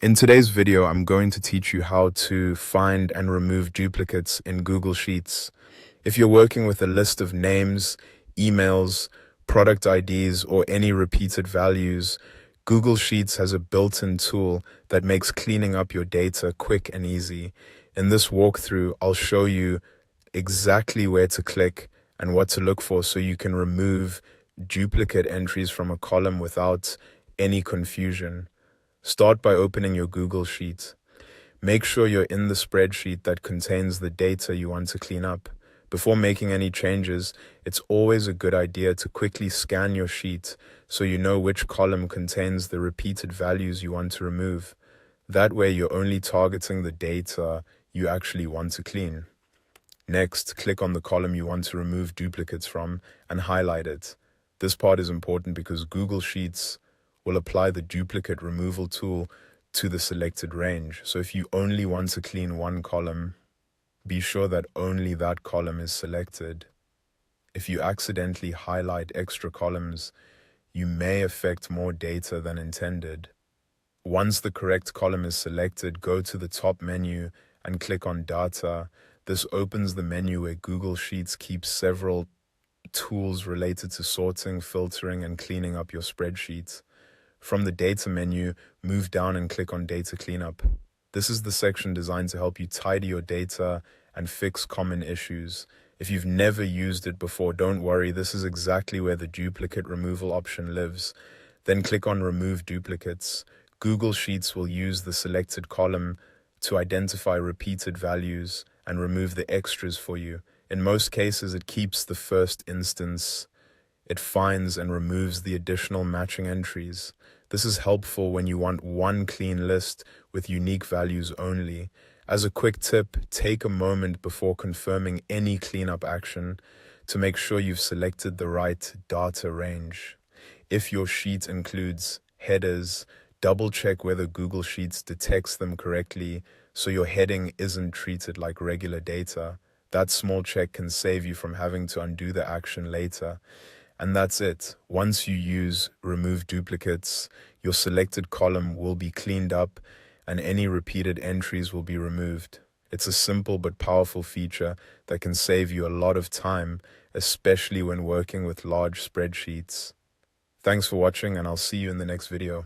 In today's video, I'm going to teach you how to find and remove duplicates in Google Sheets. If you're working with a list of names, emails, product IDs, or any repeated values, Google Sheets has a built-in tool that makes cleaning up your data quick and easy. In this walkthrough, I'll show you exactly where to click and what to look for so you can remove duplicate entries from a column without any confusion. Start by opening your Google Sheet. Make sure you're in the spreadsheet that contains the data you want to clean up. Before making any changes, it's always a good idea to quickly scan your sheet so you know which column contains the repeated values you want to remove. That way, you're only targeting the data you actually want to clean. Next, click on the column you want to remove duplicates from and highlight it. This part is important because Google Sheets will apply the duplicate removal tool to the selected range. So if you only want to clean one column, be sure that only that column is selected. If you accidentally highlight extra columns, you may affect more data than intended. Once the correct column is selected, go to the top menu and click on Data. This opens the menu where Google Sheets keeps several tools related to sorting, filtering, and cleaning up your spreadsheet. From the Data menu, move down and click on Data Cleanup. This is the section designed to help you tidy your data and fix common issues. If you've never used it before, don't worry, this is exactly where the duplicate removal option lives. Then click on Remove Duplicates. Google Sheets will use the selected column to identify repeated values and remove the extras for you. In most cases, it keeps the first instance. It finds and removes the additional matching entries. This is helpful when you want one clean list with unique values only. As a quick tip, take a moment before confirming any cleanup action to make sure you've selected the right data range. If your sheet includes headers, double-check whether Google Sheets detects them correctly so your heading isn't treated like regular data. That small check can save you from having to undo the action later. And that's it. Once you use Remove Duplicates, your selected column will be cleaned up and any repeated entries will be removed. It's a simple but powerful feature that can save you a lot of time, especially when working with large spreadsheets. Thanks for watching, and I'll see you in the next video.